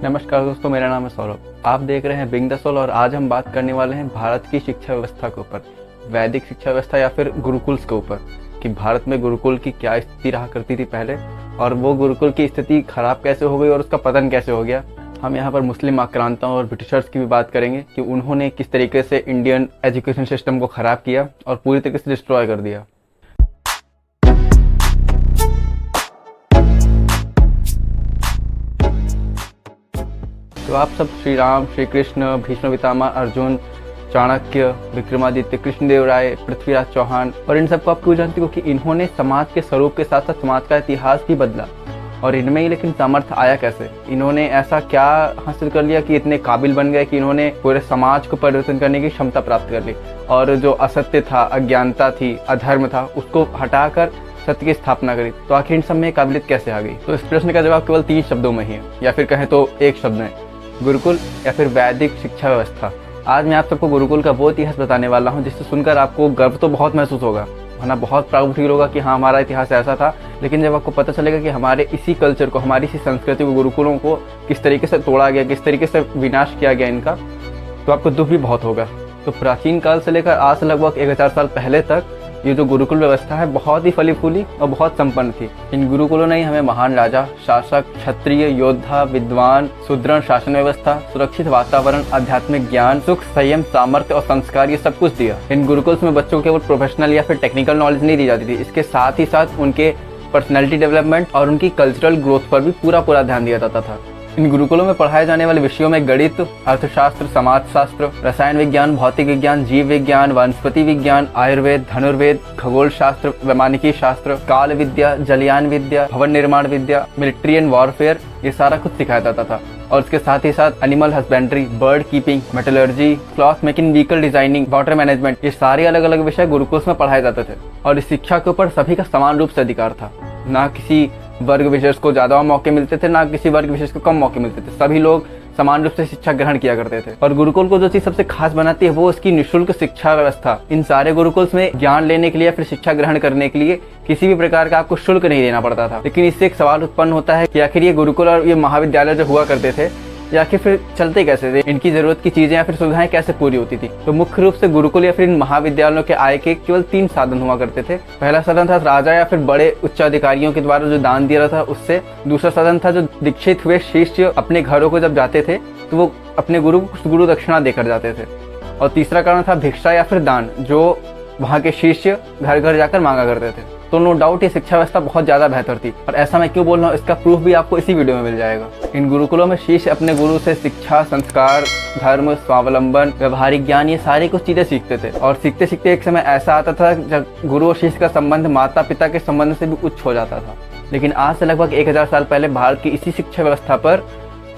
नमस्कार दोस्तों, मेरा नाम है सौरभ। आप देख रहे हैं बिंग द सोल और आज हम बात करने वाले हैं भारत की शिक्षा व्यवस्था के ऊपर, वैदिक शिक्षा व्यवस्था या फिर गुरुकुल्स के ऊपर, कि भारत में गुरुकुल की क्या स्थिति रहा करती थी पहले और वो गुरुकुल की स्थिति खराब कैसे हो गई और उसका पतन कैसे हो गया। हम यहाँ पर मुस्लिम आक्रांताओं और ब्रिटिशर्स की भी बात करेंगे कि उन्होंने किस तरीके से इंडियन एजुकेशन सिस्टम को ख़राब किया और पूरी तरीके से डिस्ट्रॉय कर दिया। तो आप सब श्री राम, श्री कृष्ण, भीष्म पितामह, अर्जुन, चाणक्य, विक्रमादित्य, कृष्णदेव राय, पृथ्वीराज चौहान और इन सबको आप क्यों जानते हो कि इन्होंने समाज के स्वरूप के साथ साथ समाज का इतिहास भी बदला। और इनमें ही लेकिन सामर्थ्य आया कैसे, इन्होंने ऐसा क्या हासिल कर लिया कि इतने काबिल बन गए कि इन्होंने पूरे समाज को परिवर्तन करने की क्षमता प्राप्त कर ली और जो असत्य था, अज्ञानता थी, अधर्म था, उसको हटाकर सत्य की स्थापना करी। तो आखिर इन सब में काबिलियत कैसे आ गई? तो इस प्रश्न का जवाब केवल 3 शब्दों में ही है, या फिर कहें तो एक शब्द में, गुरुकुल या फिर वैदिक शिक्षा व्यवस्था। आज मैं आप सबको गुरुकुल का वो इतिहास बताने वाला हूँ जिससे सुनकर आपको गर्व तो बहुत महसूस होगा, है ना, बहुत प्राउड फील होगा कि हाँ हमारा इतिहास ऐसा था। लेकिन जब आपको पता चलेगा कि हमारे इसी कल्चर को, हमारी इसी संस्कृति को, गुरुकुलों को किस तरीके से तोड़ा गया, किस तरीके से विनाश किया गया इनका, तो आपको दुख भी बहुत होगा। तो प्राचीन काल से लेकर आज से लगभग 1000 साल पहले तक ये जो गुरुकुल व्यवस्था है बहुत ही फली फूली और बहुत संपन्न थी। इन गुरुकुलों ने ही हमें महान राजा, शासक, क्षत्रिय, योद्धा, विद्वान, सुदृढ़ शासन व्यवस्था, सुरक्षित वातावरण, आध्यात्मिक ज्ञान, सुख, संयम, सामर्थ्य और संस्कार, ये सब कुछ दिया। इन गुरुकुल्स में बच्चों को केवल प्रोफेशनल या फिर टेक्निकल नॉलेज नहीं दी जाती थी, इसके साथ ही साथ उनके पर्सनैलिटी डेवलपमेंट और उनकी कल्चरल ग्रोथ पर भी पूरा ध्यान दिया जाता था। इन गुरुकुलों में पढ़ाए जाने वाले विषयों में गणित, अर्थशास्त्र, समाजशास्त्र, रसायन विज्ञान, भौतिक विज्ञान, जीव विज्ञान, वनस्पति विज्ञान, आयुर्वेद, धनुर्वेद, खगोल शास्त्र, वैमानिकी शास्त्र, काल विद्या, जलयान विद्या, भवन निर्माण विद्या, मिलिट्री एंड वॉरफेयर, ये सारा कुछ सिखाया जाता था। और इसके साथ ही साथ animal husbandry, bird keeping, metallurgy, cloth making, vehicle designing, water management, ये सारे अलग अलग विषय गुरुकुल्स में पढ़ाए जाते थे। और इस शिक्षा के ऊपर सभी का समान रूप से अधिकार था, ना किसी वर्ग विशेष को ज्यादा मौके मिलते थे, ना किसी वर्ग विशेष को कम मौके मिलते थे, सभी लोग समान रूप से शिक्षा ग्रहण किया करते थे। और गुरुकुल को जो चीज सबसे खास बनाती है वो उसकी निःशुल्क शिक्षा व्यवस्था। इन सारे गुरुकुल्स में ज्ञान लेने के लिए, फिर शिक्षा ग्रहण करने के लिए किसी भी प्रकार का आपको शुल्क नहीं देना पड़ता था। लेकिन इससे एक सवाल उत्पन्न होता है कि आखिर ये गुरुकुल और ये महाविद्यालय जो हुआ करते थे या फिर चलते कैसे थे, इनकी जरूरत की चीजें या फिर सुविधाएं कैसे पूरी होती थी। तो मुख्य रूप से गुरुकुल या फिर इन महाविद्यालयों के आय के केवल 3 साधन हुआ करते थे। पहला साधन था राजा या फिर बड़े उच्च अधिकारियों के द्वारा जो दान दिया था उससे। दूसरा साधन था जो दीक्षित हुए शिष्य अपने घरों को जब जाते थे तो वो अपने गुरु को कुछ गुरु दक्षिणा देकर जाते थे। और तीसरा कारण था भिक्षा या फिर दान, जो वहाँ के शिष्य घर घर जाकर मांगा करते थे। तो नो डाउट ये शिक्षा व्यवस्था बहुत ज्यादा बेहतर थी। और ऐसा मैं क्यों बोल रहा हूँ, इसका प्रूफ भी आपको इसी वीडियो में मिल जाएगा। इन गुरुकुलों में शिष्य अपने गुरु से शिक्षा, संस्कार, धर्म, स्वावलंबन, व्यवहारिक ज्ञान, ये सारी कुछ चीजें सीखते थे। और सीखते सीखते एक समय ऐसा आता था जब गुरु और शिष्य का संबंध माता पिता के संबंध से भी उच्च हो जाता था। लेकिन आज से लगभग 1000 साल पहले भारत की इसी शिक्षा व्यवस्था पर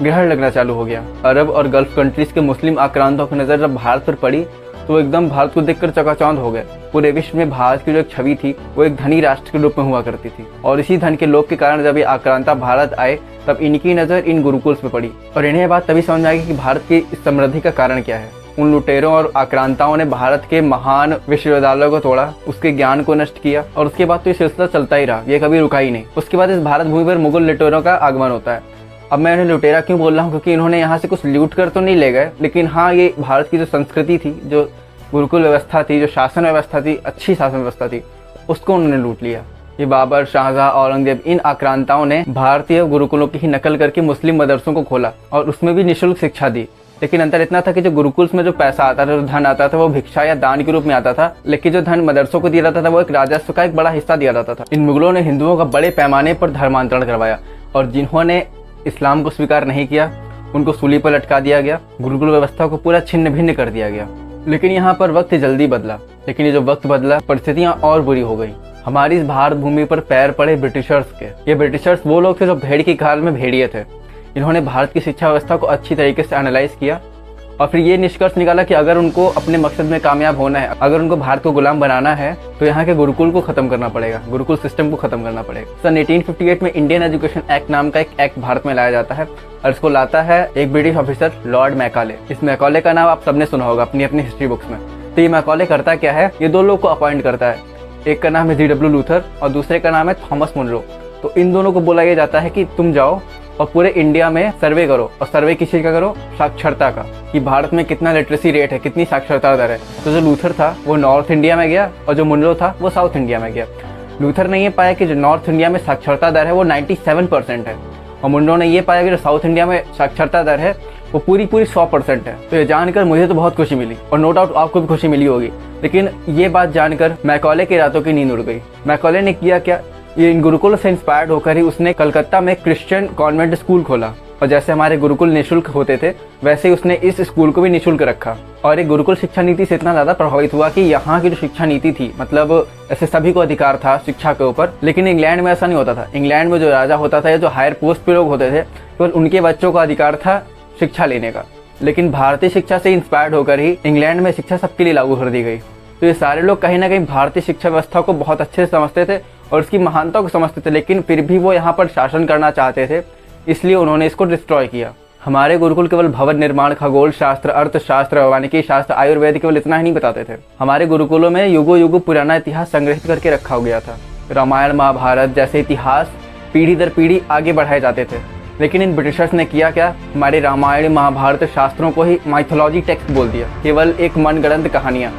ग्रहण लगना चालू हो गया। अरब और गल्फ कंट्रीज के मुस्लिम आक्रांतों की नजर जब भारत पर पड़ी तो एकदम भारत को देखकर चकाचौंध हो गए। पूरे विश्व में भारत की जो एक छवि थी वो एक धनी राष्ट्र के रूप में हुआ करती थी। और इसी धन के लोभ के कारण जब ये आक्रांता भारत आए तब इनकी नजर इन गुरुकुल्स पे पड़ी और इन्हें बात तभी समझ आई कि भारत की इस समृद्धि का कारण क्या है। उन लुटेरों और आक्रांताओं ने भारत के महान विश्वविद्यालयों को तोड़ा, उसके ज्ञान को नष्ट किया और उसके बाद तो ये सिलसिला चलता ही रहा, ये कभी रुका ही नहीं। उसके बाद इस भारत भूमि पर मुगल लुटेरों का आगमन होता है। अब मैं इन्हें लुटेरा क्यों बोल रहा हूँ, क्योंकि इन्होंने यहाँ से कुछ लूट कर तो नहीं ले गए, लेकिन हाँ ये भारत की जो संस्कृति थी, जो गुरुकुल व्यवस्था थी, जो शासन व्यवस्था थी, अच्छी शासन व्यवस्था थी, उसको उन्होंने लूट लिया। ये बाबर, शाहजहां, औरंगजेब, इन आक्रांताओं ने भारतीय गुरुकुलों की ही नकल करके मुस्लिम मदरसों को खोला और उसमें भी निःशुल्क शिक्षा दी। लेकिन अंतर इतना था कि जो गुरुकुल्स में जो पैसा आता था, जो धन आता था, वो भिक्षा या दान के रूप में आता था, लेकिन जो धन मदरसों को दिया जाता था वो एक राजस्व का एक बड़ा हिस्सा दिया जाता था। इन मुगलों ने हिंदुओं का बड़े पैमाने पर धर्मांतरण करवाया और जिन्होंने इस्लाम को स्वीकार नहीं किया उनको सूली पर लटका दिया गया। गुरुकुल व्यवस्था को पूरा छिन्न भिन्न कर दिया गया। लेकिन यहाँ पर वक्त जल्दी बदला, लेकिन ये जो वक्त बदला परिस्थितियां और बुरी हो गई। हमारी इस भारत भूमि पर पैर पड़े ब्रिटिशर्स के। ये ब्रिटिशर्स वो लोग थे जो भेड़ की खाल में भेड़िए थे। इन्होंने भारत की शिक्षा व्यवस्था को अच्छी तरीके से एनालाइज किया और फिर ये निष्कर्ष निकाला कि अगर उनको अपने मकसद में कामयाब होना है, अगर उनको भारत को गुलाम बनाना है तो यहाँ के गुरुकुल को खत्म करना पड़ेगा, गुरुकुल सिस्टम को खत्म करना पड़ेगा। सन 1858 में इंडियन एजुकेशन एक्ट नाम का एक एक्ट भारत में लाया जाता है और इसको लाता है एक ब्रिटिश ऑफिसर लॉर्ड मैकाले। इस मैकाले का नाम आप सबने सुना होगा अपनी अपनी हिस्ट्री बुक्स में। तो ये मैकाले करता क्या है, ये 2 लोग को अपॉइंट करता है, एक का नाम है जी.डब्ल्यू. लूथर और दूसरे का नाम है थॉमस मुनरो। तो इन दोनों को बोला जाता है कि तुम जाओ और पूरे इंडिया में सर्वे करो। और सर्वे किस चीज़ का करो? साक्षरता का, कि भारत में कितना लिटरेसी रेट है, कितनी साक्षरता दर है। तो जो लूथर था वो नॉर्थ इंडिया में गया और जो मुनरो था वो साउथ इंडिया में गया। लूथर ने ये पाया कि जो नॉर्थ इंडिया में साक्षरता दर है वो 97% है, और मुनरो ने ये पाया कि जो साउथ इंडिया में साक्षरता दर है वो पूरी 100% है। तो ये जानकर मुझे तो बहुत खुशी मिली, और नो डाउट आपको भी खुशी मिली होगी। लेकिन ये बात जानकर मैकॉले की रातों की नींद उड़ गई। मैकॉले ने किया क्या, ये इन गुरुकुल से इंस्पायर्ड होकर ही उसने कलकत्ता में क्रिश्चियन कॉन्वेंट स्कूल खोला। और जैसे हमारे गुरुकुल निःशुल्क होते थे, वैसे ही उसने इस स्कूल को भी निःशुल्क रखा। और एक गुरुकुल शिक्षा नीति से इतना ज़्यादा प्रभावित हुआ कि यहाँ की जो शिक्षा नीति थी, मतलब ऐसे सभी को अधिकार था शिक्षा के ऊपर, लेकिन इंग्लैंड में ऐसा नहीं होता था। इंग्लैंड में जो राजा होता था या जो हायर पोस्ट पे लोग होते थे, तो उनके बच्चों का अधिकार था शिक्षा लेने का। लेकिन भारतीय शिक्षा से इंस्पायर्ड होकर ही इंग्लैंड में शिक्षा सबके लिए लागू कर दी गई। तो ये सारे लोग कहीं ना कहीं भारतीय शिक्षा व्यवस्था को बहुत अच्छे से समझते थे और उसकी महानता को समझते थे, लेकिन फिर भी वो यहाँ पर शासन करना चाहते थे, इसलिए उन्होंने इसको डिस्ट्रॉय किया। हमारे गुरुकुल केवल भवन निर्माण, खगोल शास्त्र, अर्थशास्त्र, वानिकी शास्त्र, आयुर्वेद केवल इतना ही नहीं बताते थे। हमारे गुरुकुलों में युगों युगों पुराना इतिहास संग्रहित करके रखा गया था। रामायण, महाभारत जैसे इतिहास पीढ़ी दर पीढ़ी आगे बढ़ाए जाते थे। लेकिन इन ब्रिटिशर्स ने किया क्या, हमारे रामायण, महाभारत शास्त्रों को ही माइथोलॉजी टेक्स्ट बोल दिया, केवल एक मनगढ़ंत कहानियाँ।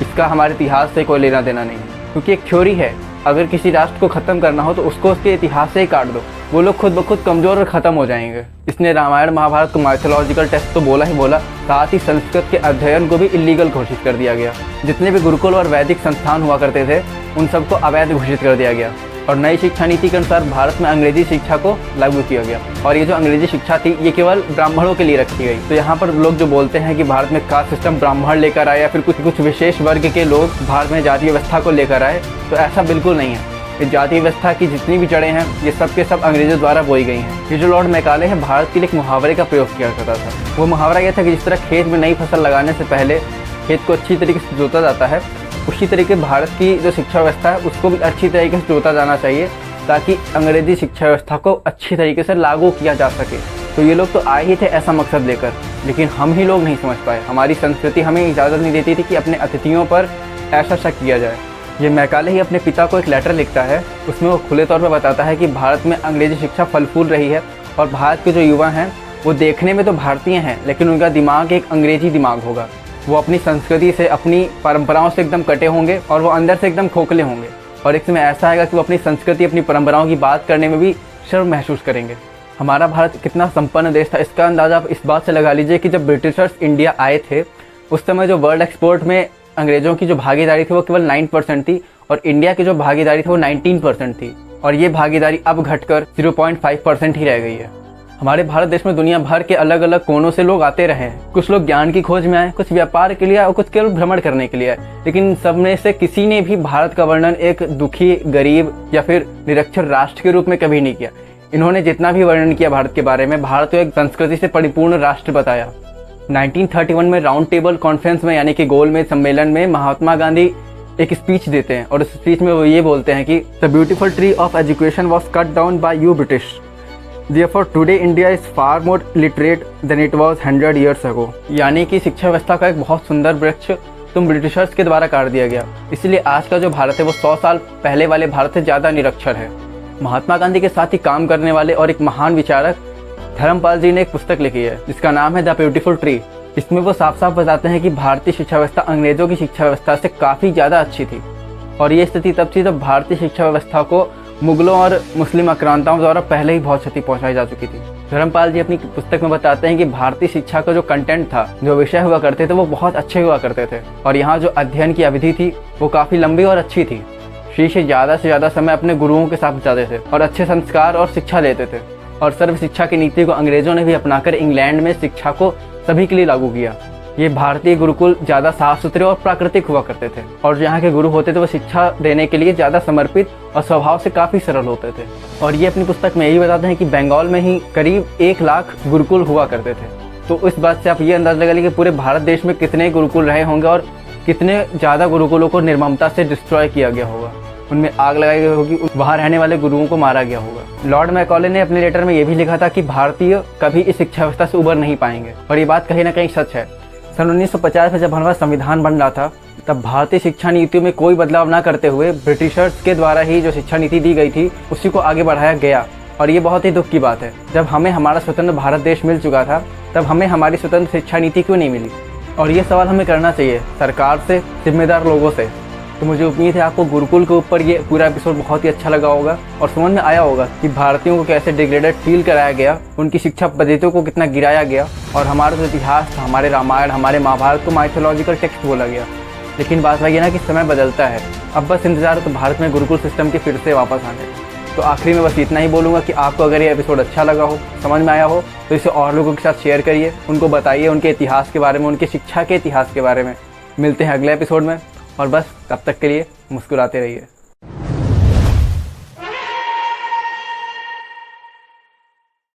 इसका हमारे इतिहास से कोई लेना देना नहीं, क्योंकि एक थ्योरी है, अगर किसी राष्ट्र को खत्म करना हो तो उसको उसके इतिहास से ही काट दो, वो लोग खुद ब खुद कमजोर और खत्म हो जाएंगे। इसने रामायण महाभारत को माइथोलॉजिकल टेक्स्ट तो बोला ही बोला, साथ ही संस्कृत के अध्ययन को भी इलीगल घोषित कर दिया गया। जितने भी गुरुकुल और वैदिक संस्थान हुआ करते थे उन सबको अवैध घोषित कर दिया गया। और नई शिक्षा नीति के अनुसार भारत में अंग्रेजी शिक्षा को लागू किया गया। और ये जो अंग्रेजी शिक्षा थी ये केवल ब्राह्मणों के लिए रखी गई। तो यहाँ पर लोग जो बोलते हैं कि भारत में कास्ट सिस्टम ब्राह्मण लेकर आए या फिर कुछ विशेष वर्ग के लोग भारत में जाति व्यवस्था को लेकर आए, तो ऐसा बिल्कुल नहीं है। इस जाति व्यवस्था की जितनी भी जड़ें हैं ये सब के सब अंग्रेजों द्वारा बोई गई हैं। ये जो लॉर्ड मैकाले है भारत के लिए एक मुहावरे का प्रयोग किया करता था। वो मुहावरा यह था कि जिस तरह खेत में नई फसल लगाने से पहले खेत को अच्छी तरीके से जोता जाता है, उसी तरीके भारत की जो शिक्षा व्यवस्था है उसको भी अच्छी तरीके से जोता जाना चाहिए, ताकि अंग्रेजी शिक्षा व्यवस्था को अच्छी तरीके से लागू किया जा सके। तो ये लोग तो आए ही थे ऐसा मकसद लेकर, लेकिन हम ही लोग नहीं समझ पाए। हमारी संस्कृति हमें इजाज़त नहीं देती थी कि अपने अतिथियों पर ऐसा शक किया जाए। ये मैकाले ही अपने पिता को एक लेटर लिखता है, उसमें वो खुले तौर पर बताता है कि भारत में अंग्रेजी शिक्षा फल फूल रही है और भारत के जो युवा हैं वो देखने में तो भारतीय हैं, लेकिन उनका दिमाग एक अंग्रेजी दिमाग होगा। वो अपनी संस्कृति से, अपनी परंपराओं से एकदम कटे होंगे और वो अंदर से एकदम खोखले होंगे। और एक समय ऐसा आएगा कि वो अपनी संस्कृति, अपनी परंपराओं की बात करने में भी शर्म महसूस करेंगे। हमारा भारत कितना संपन्न देश था इसका अंदाज़ा आप इस बात से लगा लीजिए कि जब ब्रिटिशर्स इंडिया आए थे उस समय जो वर्ल्ड एक्सपोर्ट में अंग्रेज़ों की जो भागीदारी थी वो केवल 9% थी और इंडिया की जो भागीदारी थी वो 19% थी। और ये भागीदारी अब घटकर 0.5% ही रह गई है। हमारे भारत देश में दुनिया भर के अलग अलग कोनों से लोग आते रहे हैं। कुछ लोग ज्ञान की खोज में आए, कुछ व्यापार के लिए आए और कुछ केवल भ्रमण करने के लिए आए, लेकिन सब में से किसी ने भी भारत का वर्णन एक दुखी, गरीब या फिर निरक्षर राष्ट्र के रूप में कभी नहीं किया। इन्होंने जितना भी वर्णन किया भारत के बारे में, भारत को एक संस्कृति से परिपूर्ण राष्ट्र बताया। 1931 में राउंड टेबल कॉन्फ्रेंस में यानी कि गोलमेज सम्मेलन में महात्मा गांधी एक स्पीच देते हैं और उस स्पीच में वो ये बोलते हैं कि the beautiful tree of education was cut down by you British, Therefore today India is far more literate than it was 100 years ago। यानी कि शिक्षा व्यवस्था का एक बहुत सुंदर वृक्ष तुम ब्रिटिशर्स के द्वारा काट दिया गया, इसलिए आज का जो भारत है वो 100 साल पहले वाले भारत से ज़्यादा निरक्षर है। महात्मा गांधी के साथ ही काम करने वाले और एक महान विचारक धर्मपाल जी ने एक पुस्तक लिखी है जिसका नाम है द ब्यूटीफुल ट्री। इसमें वो साफ साफ बताते हैं कि भारतीय शिक्षा व्यवस्था अंग्रेजों की शिक्षा व्यवस्था से काफ़ी ज़्यादा अच्छी थी। और ये स्थिति तब थी जब भारतीय शिक्षा व्यवस्था को मुगलों और मुस्लिम आक्रांताओं द्वारा पहले ही बहुत क्षति पहुंचाई जा चुकी थी। धर्मपाल जी अपनी पुस्तक में बताते हैं कि भारतीय शिक्षा का जो कंटेंट था, जो विषय हुआ करते थे, वो बहुत अच्छे हुआ करते थे और यहाँ जो अध्ययन की अवधि थी वो काफ़ी लंबी और अच्छी थी। शिष्य ज़्यादा से ज़्यादा समय अपने गुरुओं के साथ बिताते थे और अच्छे संस्कार और शिक्षा लेते थे। और सर्व शिक्षा की नीति को अंग्रेजों ने भी अपनाकर इंग्लैंड में शिक्षा को सभी के लिए लागू किया। ये भारतीय गुरुकुल ज़्यादा साफ सुथरे और प्राकृतिक हुआ करते थे और जो यहाँ के गुरु होते थे वो शिक्षा देने के लिए ज़्यादा समर्पित और स्वभाव से काफ़ी सरल होते थे। और ये अपनी पुस्तक में यही बताते हैं कि बंगाल में ही करीब 1 लाख गुरुकुल हुआ करते थे। तो इस बात से आप ये अंदाज़ लगा लीजिए कि पूरे भारत देश में कितने गुरुकुल रहे होंगे और कितने ज़्यादा गुरुकुलों को निर्ममता से डिस्ट्रॉय किया गया होगा, उनमें आग लगाई गई होगी, वहाँ रहने वाले गुरुओं को मारा गया होगा। लॉर्ड मैकॉले ने अपने लेटर में ये भी लिखा था कि भारतीय कभी इस शिक्षा व्यवस्था से उबर नहीं पाएंगे और ये बात कहीं ना कहीं सच है। सन 1950 में जब हमारा संविधान बन रहा था तब भारतीय शिक्षा नीतियों में कोई बदलाव ना करते हुए ब्रिटिशर्स के द्वारा ही जो शिक्षा नीति दी गई थी उसी को आगे बढ़ाया गया। और ये बहुत ही दुख की बात है। जब हमें हमारा स्वतंत्र भारत देश मिल चुका था, तब हमें हमारी स्वतंत्र शिक्षा नीति क्यों नहीं मिली? और ये सवाल हमें करना चाहिए सरकार से, जिम्मेदार लोगों से। तो मुझे उम्मीद है आपको गुरुकुल के ऊपर ये पूरा एपिसोड बहुत ही अच्छा लगा होगा और समझ में आया होगा कि भारतीयों को कैसे डिग्रेडेड फील कराया गया, उनकी शिक्षा पद्धतियों को कितना गिराया गया, और हमारा जो इतिहास था, हमारे रामायण, हमारे महाभारत को माइथोलॉजिकल टेक्स्ट बोला गया। लेकिन बात वही है ना कि समय बदलता है। अब बस इंतजार है तो भारत में गुरुकुल सिस्टम के फिर से वापस आने। तो आखिरी में बस इतना ही बोलूँगा कि आपको अगर ये एपिसोड अच्छा लगा हो, समझ में आया हो, तो इसे और लोगों के साथ शेयर करिए, उनको बताइए उनके इतिहास के बारे में, उनके शिक्षा के इतिहास के बारे में। मिलते हैं अगले एपिसोड में, और बस तब तक के लिए मुस्कुराते रहिए।